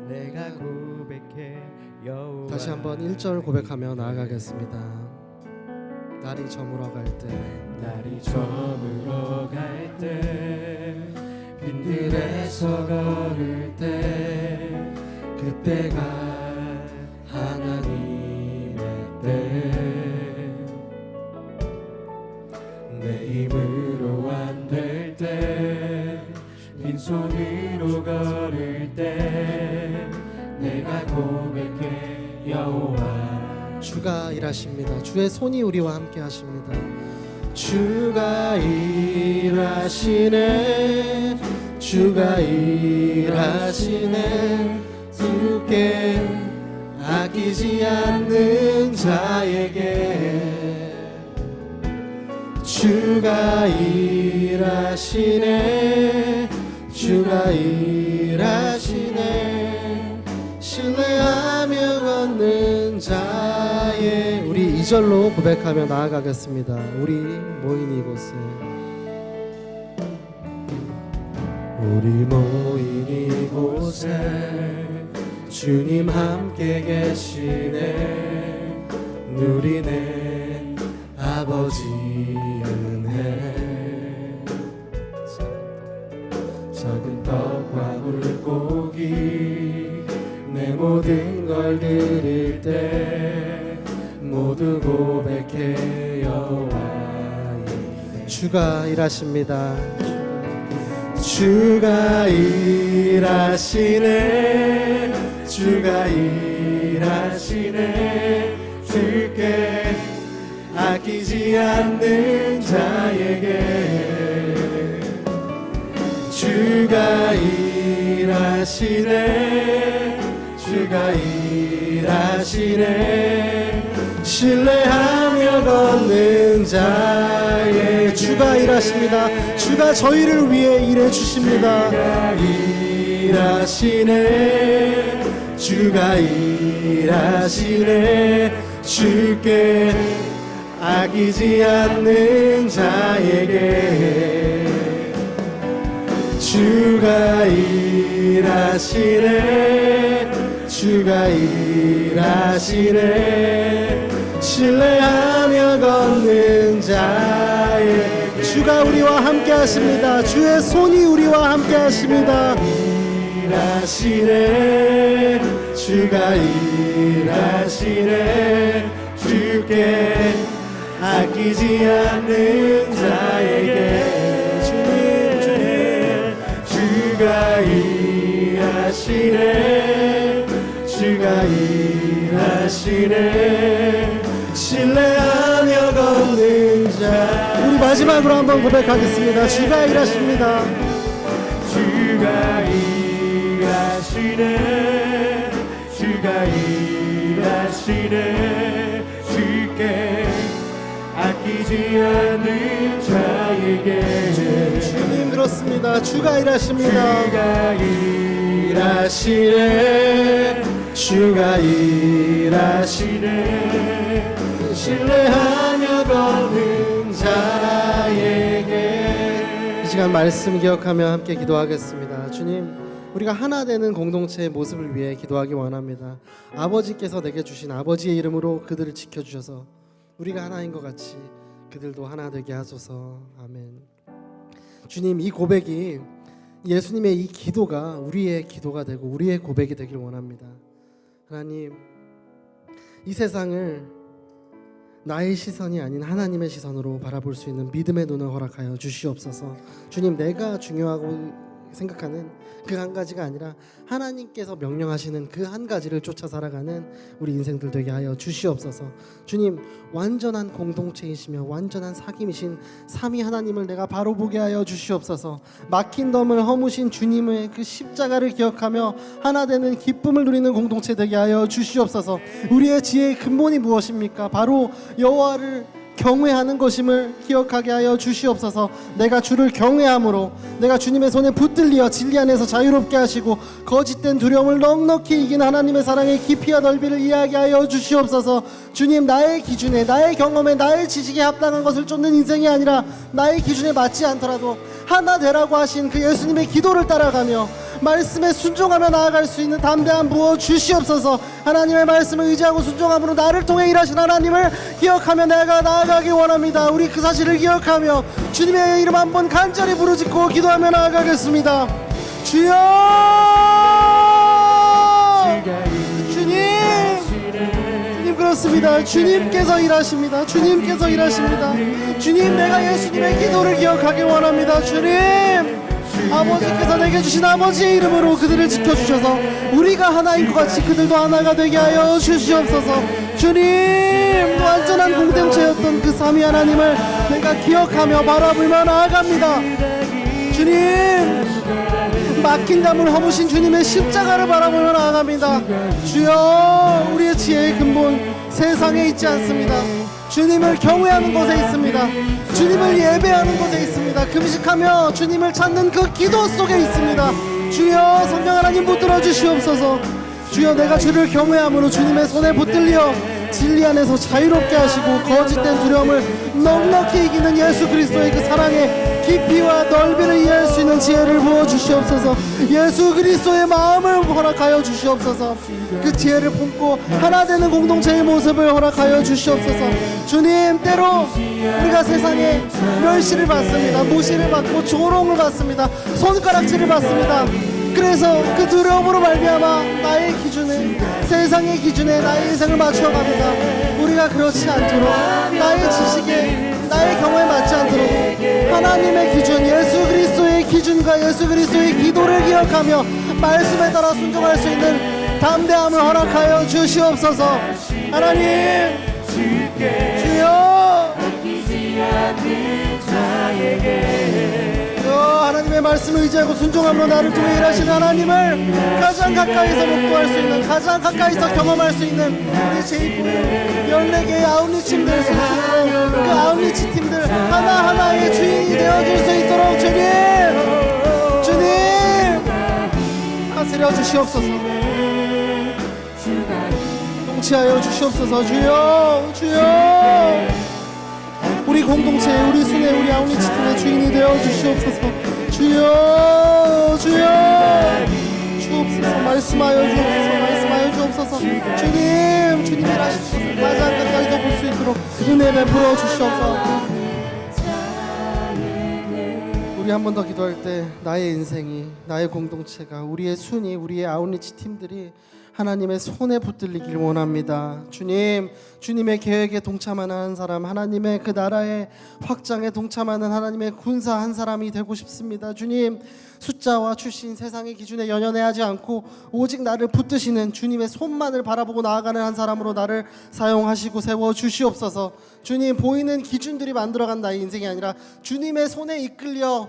내가 고백해 여호와 다시 한번 1절 고백하며 나아가겠습니다. 날이 저물어 갈 때 날이 저물어 갈 때 빈들에서 걸을 때 그때가 하나님의 때 내 힘으로 안 될 때 빈손으로 걸을 때 내가 고백해 여호와 주가 일하십니다. 주의 손이 우리와 함께 하십니다. 주가 일하시네 주가 일하시네 주께 아끼지 않는 자에게 주가 일하시네 주가 일하시네 신뢰하며 걷는 자의 우리 2절로 고백하며 나아가겠습니다. 우리 모인 이곳에 우리 모인 이곳에 주님 함께 계시네 누리네 아버지 은혜 작은 떡과 물고기 내 모든 걸 드릴 때 모두 고백해 여호와 주가 일하십니다. 주가 일하시네 주가 일하시네 주께 아끼지 않는 자에게 주가 일하시네 주가 일하시네 신뢰하며 걷는 자의 주가 일하십니다. 주가 저희를 위해 일해 주십니다. 주가 일하시네 주가 일하시네 주께 아끼지 않는 자에게 주가 일하시네 주가 일하시네 신뢰하며 걷는 자에게 주가 우리와 함께 하십니다. 주의 손이 우리와 함께 하십니다. 일하시네 주가 일하시네 주께 아끼지 않는 자에게 주가 일하시네 주가 일하시네 신뢰하며 걷는 자 우리 마지막으로 한번 고백하겠습니다. 주가 일하십니다. 주가 일하시네 주가 일하시네 주께 아끼지 않는 자에게 주님 들었습니다. 주가 일하십니다. 주가 일하시네 주가 일하시네 신뢰하며 걷는 자에게 이 시간 말씀 기억하며 함께 기도하겠습니다. 주님, 우리가 하나 되는 공동체의 모습을 위해 기도하기 원합니다. 아버지께서 내게 주신 아버지의 이름으로 그들을 지켜주셔서 우리가 하나인 것 같이 그들도 하나 되게 하소서. 아멘. 주님, 이 고백이 예수님의 이 기도가 우리의 기도가 되고 우리의 고백이 되길 원합니다. 하나님, 이 세상을 나의 시선이 아닌 하나님의 시선으로 바라볼 수 있는 믿음의 눈을 허락하여 주시옵소서. 주님, 내가 중요하고 생각하는 그 한 가지가 아니라 하나님께서 명령하시는 그 한 가지를 쫓아 살아가는 우리 인생들 되게 하여 주시옵소서. 주님, 완전한 공동체이시며 완전한 사귐이신 삼위 하나님을 내가 바로 보게 하여 주시옵소서. 막힌 덤을 허무신 주님의 그 십자가를 기억하며 하나 되는 기쁨을 누리는 공동체 되게 하여 주시옵소서. 우리의 지혜의 근본이 무엇입니까? 바로 여호와를 경외하는 것임을 기억하게 하여 주시옵소서. 내가 주를 경외함으로 내가 주님의 손에 붙들려 진리 안에서 자유롭게 하시고 거짓된 두려움을 넉넉히 이긴 하나님의 사랑의 깊이와 넓이를 이해하게 하여 주시옵소서. 주님, 나의 기준에, 나의 경험에, 나의 지식에 합당한 것을 쫓는 인생이 아니라 나의 기준에 맞지 않더라도 하나 되라고 하신 그 예수님의 기도를 따라가며 말씀에 순종하며 나아갈 수 있는 담대함 부어 주시옵소서. 하나님의 말씀을 의지하고 순종함으로 나를 통해 일하신 하나님을 기억하며 내가 나아가기 원합니다. 우리 그 사실을 기억하며 주님의 이름 한번 간절히 부르짖고 기도하며 나아가겠습니다. 주여, 주님 그렇습니다. 주님께서 일하십니다. 주님께서 일하십니다. 주님, 내가 예수님의 기도를 기억하기 원합니다. 주님, 아버지께서 내게 주신 아버지의 이름으로 그들을 지켜주셔서 우리가 하나인 것 같이 그들도 하나가 되게 하여 주시옵소서. 주님, 완전한 공동체였던 그 삼위 하나님을 내가 기억하며 바라보며 나아갑니다. 주님, 막힌 담을 허무신 주님의 십자가를 바라보며 나아갑니다. 주여, 우리의 지혜의 근본 세상에 있지 않습니다. 주님을 경외하는 곳에 있습니다. 주님을 예배하는 곳에 있습니다. 금식하며 주님을 찾는 그 기도 속에 있습니다. 주여, 성령 하나님 붙들어 주시옵소서. 주여, 내가 주를 경외함으로 주님의 손에 붙들려 진리 안에서 자유롭게 하시고 거짓된 두려움을 넉넉히 이기는 예수 그리스도의 그 사랑의 깊이와 넓이를 이해할 수 있는 지혜를 부어 주시옵소서. 예수 그리스도의 마음을 허락하여 주시옵소서. 그 지혜를 품고 하나 되는 공동체의 모습을 허락하여 주시옵소서. 주님, 때로 우리가 세상에 멸시를 받습니다. 무시를 받고 조롱을 받습니다. 손가락질을 받습니다. 그래서 그 두려움으로 말미암아 나의 기준에, 세상의 기준에 나의 인생을 맞춰갑니다. 우리가 그렇지 않도록 나의 지식에, 나의 경험에 맞지 않도록 하나님의 기준, 예수 그리스도의 기준과 예수 그리스도의 기도를 기억하며 말씀에 따라 순종할 수 있는 담대함을 허락하여 주시옵소서. 하나님, 주여, 하나님의 말씀을 의지하고 순종함으로 나를 통해 일하시는 하나님을 가장 가까이서 목도할 수 있는, 가장 가까이서 경험할 수 있는 우리 제이프 14개의 아웃리치 팀들, 그 아웃리치 팀들 하나하나의 주인이 되어줄 수 있도록 주님 다스려 주시옵소서. 통치하여 주시옵소서. 주여, 우리 공동체, 우리 순회, 우리 아웃리치 팀의 주인이 되어 주시옵소서. 주여, 주옵소서. 말씀하여 주옵소서. 주님이 일하시는 것을 가장 가까이서 볼 수 있도록 은혜 베풀어 주시옵소서. 우리 한 번 더 기도할 때 나의 인생이, 나의 공동체가, 우리의 순위, 우리의 아웃리치 팀들이 하나님의 손에 붙들리길 원합니다. 주님의 계획에 동참하는 한 사람, 하나님의 그 나라의 확장에 동참하는 하나님의 군사 한 사람이 되고 싶습니다. 주님, 숫자와 출신, 세상의 기준에 연연해하지 않고 오직 나를 붙드시는 주님의 손만을 바라보고 나아가는 한 사람으로 나를 사용하시고 세워 주시옵소서. 주님, 보이는 기준들이 만들어간 나의 인생이 아니라 주님의 손에 이끌려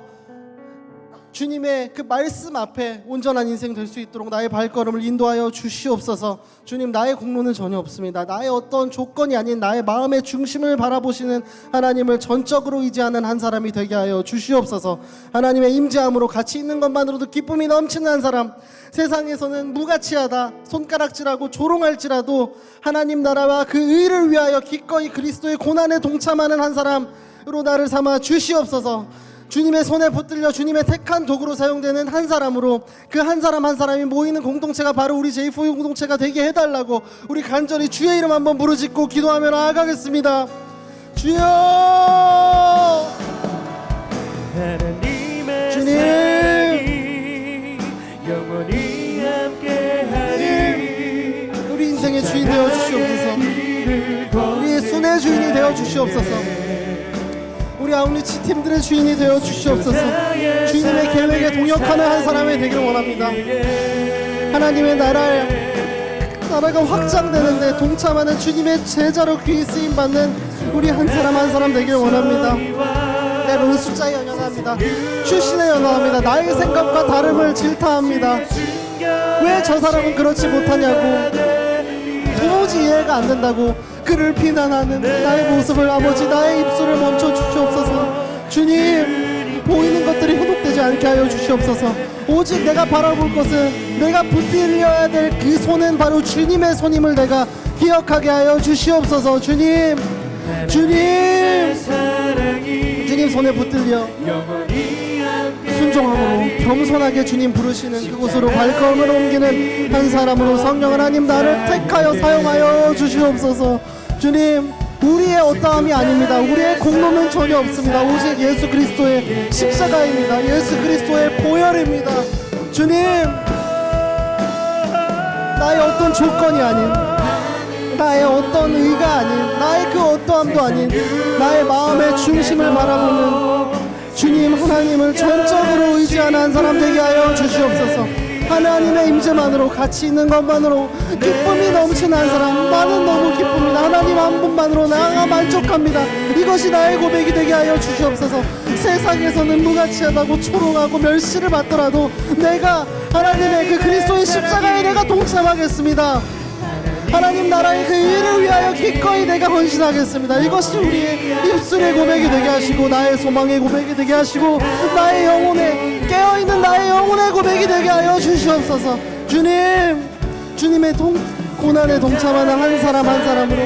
주님의 그 말씀 앞에 온전한 인생 될 수 있도록 나의 발걸음을 인도하여 주시옵소서. 주님, 나의 공로는 전혀 없습니다. 나의 어떤 조건이 아닌 나의 마음의 중심을 바라보시는 하나님을 전적으로 의지하는 한 사람이 되게 하여 주시옵소서. 하나님의 임재함으로 같이 있는 것만으로도 기쁨이 넘치는 한 사람, 세상에서는 무가치하다 손가락질하고 조롱할지라도 하나님 나라와 그 의를 위하여 기꺼이 그리스도의 고난에 동참하는 한 사람으로 나를 삼아 주시옵소서. 주님의 손에 붙들려 주님의 택한 도구로 사용되는 한 사람으로 그 한 사람 한 사람이 모이는 공동체가 바로 우리 J4 공동체가 되게 해달라고 우리 간절히 주의 이름 한번 부르짖고 기도하며 나아가겠습니다. 주여, 주님, 영원히 함께하리. 우리 인생의 주인 되어 주시옵소서. 우리의 순의 주인이 되어 주시옵소서. 우리 우리 아웃리치 팀들의 주인이 되어 주시옵소서. 주님의 계획에 동역하는 한 사람이 되기를 원합니다. 하나님의 나라가 확장되는데 동참하는 주님의 제자로 귀히 쓰임받는 우리 한 사람 한 사람 되기를 원합니다. 때로는 숫자에 연연합니다. 출신에 연연합니다. 나의 생각과 다름을 질타합니다. 왜 저 사람은 그렇지 못하냐고, 도무지 이해가 안 된다고 그를 비난하는 나의 모습을 아버지 나의 입술을 멈춰 주시옵소서. 주님, 보이는 것들이 현혹되지 않게 하여 주시옵소서. 오직 내가 바라볼 것은, 내가 붙들려야 될 그 손은 바로 주님의 손임을 내가 기억하게 하여 주시옵소서. 주님 손에 붙들려 순종함으로 겸손하게 주님 부르시는 그곳으로 발걸음을 옮기는 한 사람으로 성령 하나님 나를 택하여 사용하여 주시옵소서. 주님, 우리의 어떠함이 아닙니다. 우리의 공로는 전혀 없습니다. 오직 예수 그리스도의 십자가입니다. 예수 그리스도의 보혈입니다. 주님, 나의 어떤 조건이 아닌, 나의 어떤 의가 아닌, 나의 그 어떠함도 아닌 나의 마음의 중심을 바라보는 주님 하나님을 전적으로 의지하는 한 사람 되게 하여 주시옵소서. 하나님의 임재만으로, 가치 있는 것만으로 기쁨이 넘치는 한 사람, 나는 너무 기쁩니다. 하나님 한 분만으로 나가 만족합니다. 이것이 나의 고백이 되게 하여 주시옵소서. 세상에서는 무가치하다고 초롱하고 멸시를 받더라도 내가 하나님의 그 그리스도의 십자가에 내가 동참하겠습니다. 하나님 나라의 그 일을 위하여 기꺼이 내가 헌신하겠습니다. 이것이 우리의 입술의 고백이 되게 하시고, 나의 소망의 고백이 되게 하시고, 나의 영혼에 깨어있는 나의 영혼의 고백이 되게 하여 주시옵소서. 주님의 고난에 동참하는 한 사람 한 사람으로,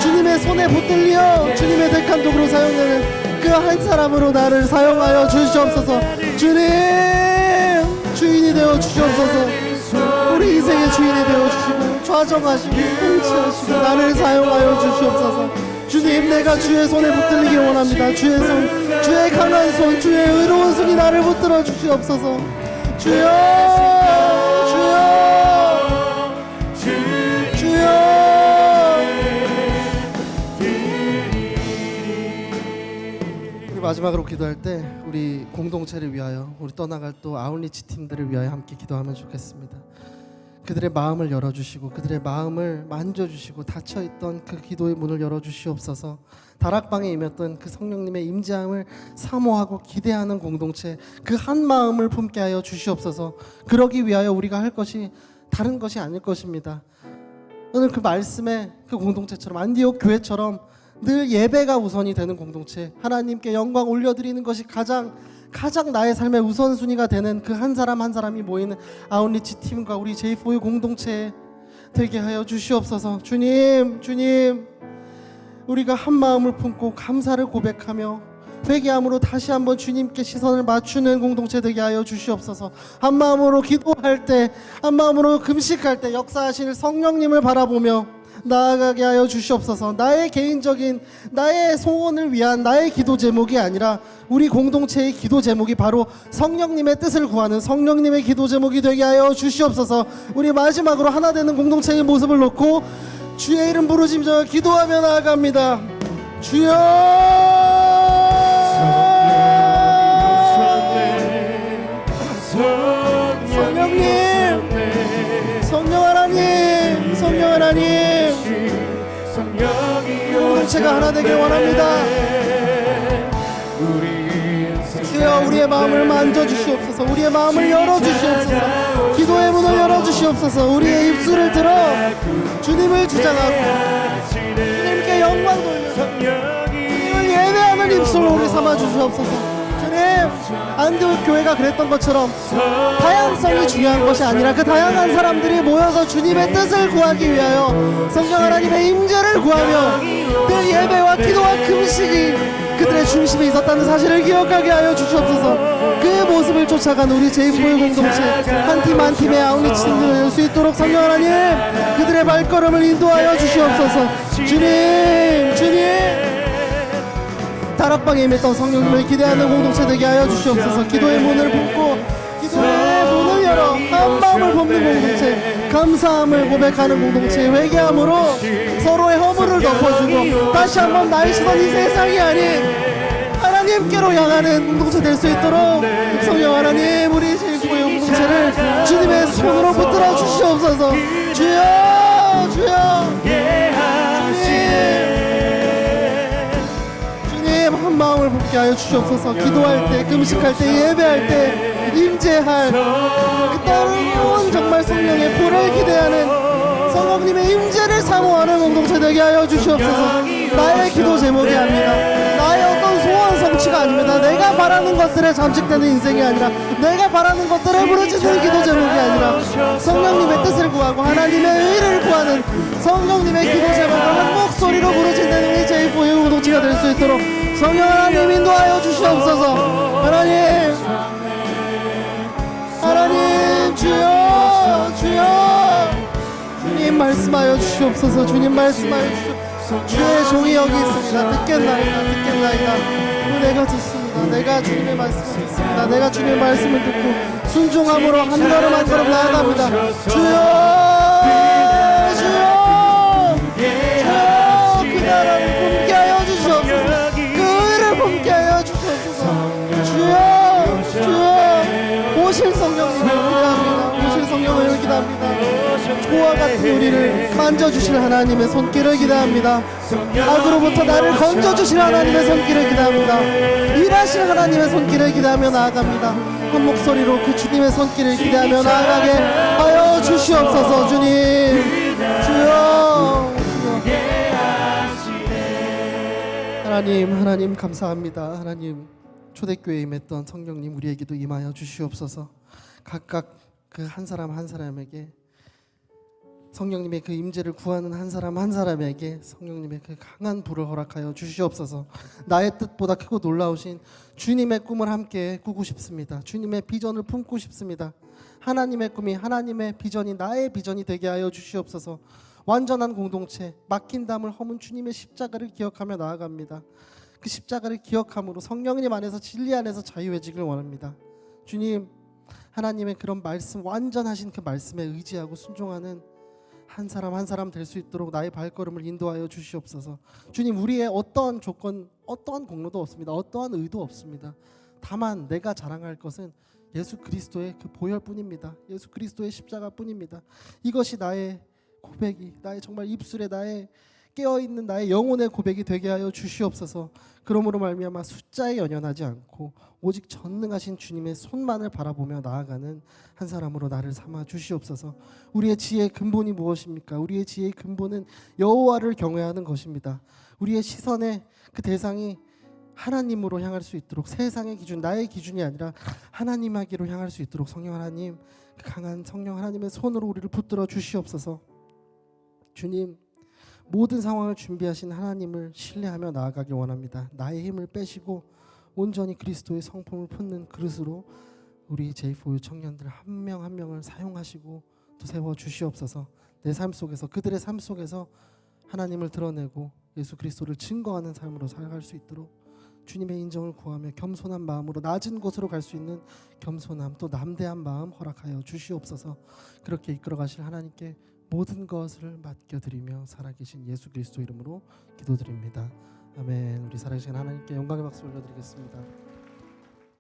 주님의 손에 붙들려 주님의 택한 도구로 사용되는 그 한 사람으로 나를 사용하여 주시옵소서. 주님, 주인이 되어 주시옵소서. 우리 인생의 주인이 되어주시고 좌정하시고 통치하시고 나를 사용하여 주시옵소서. 주님, 내가 주의 손에 붙들리기 원합니다. 주의 손, 주의 강한 손, 주의 의로운 손이 나를 붙들어 주시옵소서. 주여, 우리 마지막으로 기도할 때 우리 공동체를 위하여, 우리 떠나갈 또 아웃리치 팀들을 위하여 함께 기도하면 좋겠습니다. 그들의 마음을 열어주시고 그들의 마음을 만져주시고 닫혀있던 그 기도의 문을 열어주시옵소서. 다락방에 임했던 그 성령님의 임재함을 사모하고 기대하는 공동체, 그 한 마음을 품게 하여 주시옵소서. 그러기 위하여 우리가 할 것이 다른 것이 아닐 것입니다. 오늘 그 말씀에 그 공동체처럼, 안디옥 교회처럼 늘 예배가 우선이 되는 공동체, 하나님께 영광 올려드리는 것이 가장 나의 삶의 우선순위가 되는 그 한 사람 한 사람이 모이는 아웃리치 팀과 우리 J4U 공동체 되게 하여 주시옵소서. 주님, 우리가 한 마음을 품고 감사를 고백하며 회개함으로 다시 한번 주님께 시선을 맞추는 공동체 되게 하여 주시옵소서. 한 마음으로 기도할 때, 한 마음으로 금식할 때 역사하실 성령님을 바라보며 나아가게 하여 주시옵소서. 나의 개인적인 나의 소원을 위한 나의 기도 제목이 아니라 우리 공동체의 기도 제목이 바로 성령님의 뜻을 구하는 성령님의 기도 제목이 되게 하여 주시옵소서. 우리 마지막으로 하나 되는 공동체의 모습을 놓고 주의 이름 부르짖으며 기도하며 나아갑니다. 주여, 성령 하나님, 성령 하나님, 공동체가 하나 되길 원합니다. 주여, 우리의 마음을 만져주시옵소서. 우리의 마음을 열어주시옵소서. 기도의 문을 열어주시옵소서. 우리의 입술을 들어 주님을 주장하고 주님께 영광 돌려 주님을 예배하는 입술로 우리 삼아주시옵소서. 안디옥 교회가 그랬던 것처럼 다양성이 중요한 것이 아니라 그 다양한 사람들이 모여서 주님의 뜻을 구하기 위하여 성령 하나님의 임재를 구하며 그 예배와 기도와 금식이 그들의 중심에 있었다는 사실을 기억하게 하여 주시옵소서. 그 모습을 쫓아가는 우리 J4U 공동체 한 팀 한 팀의 아웃리치 팀들을 낼 수 있도록 성령 하나님 그들의 발걸음을 인도하여 주시옵소서. 주님, 다락방에 임했던 성령님을 기대하는 공동체 되게 하여 주시옵소서. 기도의 문을 품고 기도의 문을 열어 한 마음을 품는 공동체, 감사함을 고백하는 공동체, 회개함으로 서로의 허물을 덮어주고 다시 한번 나의 시선이 세상이 아닌 하나님께로 향하는 공동체 될 수 있도록 성령 하나님 우리 제일교회 공동체를 주님의 손으로 붙들어 주시옵소서. 주여 주여 주님 한 마음을 붙게 하여 주시옵소서. 기도할 때 금식할 때 예배할 때 임재할 그 따로운 정말 성령의 불을 기대하는 성령님의 임재를 사모하는 공동체 되게 하여 주시옵소서. 나의 기도 제목이 아닙니다. 나의 어떤 소원 성취가 아닙니다. 내가 바라는 것들에 잠식되는 인생이 아니라 내가 바라는 것들에 부르짖는 기도 제목이 아니라 성령님의 뜻을 구하고 하나님의 의를 구하는 성령님의 기도 제목을 한 목소리로 부르짖는 우리 제4의 공동체가 될 수 있도록 성령 하나님 인도하여 주시옵소서. 하나님 하나님 주여 주여 주님 말씀하여 주시옵소서. 주님 말씀하여 주시옵소서. 주의 종이 여기 있습니다. 듣겠나이다 듣겠나이다. 내가 듣습니다. 내가 주님의 말씀을 듣습니다. 내가 주님의 말씀을 듣고 순종함으로 한 걸음 한 걸음 나아갑니다. 주여 주여 주여 그 나라를 품게 하여 주시옵소서. 그 의를 품게 하여 주시옵소서. 주여 주여 오실 성령님을 기대합니다. 오실 성령을 기대합니다. 조와 같은 우리를 만져주실 하나님의 손길을 기대합니다. 악으로부터 나를 건져주실 하나님의 손길을 기대합니다. 일하실 하나님의 손길을 기대하며 나아갑니다. 한 목소리로 그 주님의 손길을 기대하며 나아가게 하여 주시옵소서. 주님 주여 하나님 감사합니다. 하나님 초대교회에 임했던 성령님 우리에게도 임하여 주시옵소서. 각각 그 한 사람 한 사람에게 성령님의 그 임재를 구하는 한 사람 한 사람에게 성령님의 그 강한 불을 허락하여 주시옵소서. 나의 뜻보다 크고 놀라우신 주님의 꿈을 함께 꾸고 싶습니다. 주님의 비전을 품고 싶습니다. 하나님의 꿈이 하나님의 비전이 나의 비전이 되게 하여 주시옵소서. 완전한 공동체, 막힌 담을 허문 주님의 십자가를 기억하며 나아갑니다. 그 십자가를 기억함으로 성령님 안에서 진리 안에서 자유해지길 원합니다. 주님 하나님의 그런 말씀, 완전하신 그 말씀에 의지하고 순종하는 한 사람 한 사람 될 수 있도록 나의 발걸음을 인도하여 주시옵소서. 주님 우리의 어떠한 조건, 어떠한 공로도 없습니다. 어떠한 의도 없습니다. 다만 내가 자랑할 것은 예수 그리스도의 그 보혈뿐입니다. 예수 그리스도의 십자가뿐입니다. 이것이 나의 고백이, 나의 정말 입술에 나의 깨어있는 나의 영혼의 고백이 되게 하여 주시옵소서. 그러므로 말미암아 숫자에 연연하지 않고 오직 전능하신 주님의 손만을 바라보며 나아가는 한 사람으로 나를 삼아 주시옵소서. 우리의 지혜의 근본이 무엇입니까? 우리의 지혜의 근본은 여호와를 경외하는 것입니다. 우리의 시선의 그 대상이 하나님으로 향할 수 있도록, 세상의 기준, 나의 기준이 아니라 하나님에게로 향할 수 있도록 성령 하나님, 그 강한 성령 하나님의 손으로 우리를 붙들어 주시옵소서. 주님 모든 상황을 준비하신 하나님을 신뢰하며 나아가길 원합니다. 나의 힘을 빼시고 온전히 그리스도의 성품을 품는 그릇으로 우리 제4유 청년들 한 명 한 명을 사용하시고 또 세워 주시옵소서. 내 삶 속에서, 그들의 삶 속에서 하나님을 드러내고 예수 그리스도를 증거하는 삶으로 살아갈 수 있도록 주님의 인정을 구하며 겸손한 마음으로 낮은 곳으로 갈 수 있는 겸손함, 또 남대한 마음 허락하여 주시옵소서. 그렇게 이끌어 가실 하나님께 모든 것을 맡겨드리며 살아계신 예수 그리스도 이름으로 기도드립니다. 아멘. 우리 살아계신 하나님께 영광의 박수 올려드리겠습니다.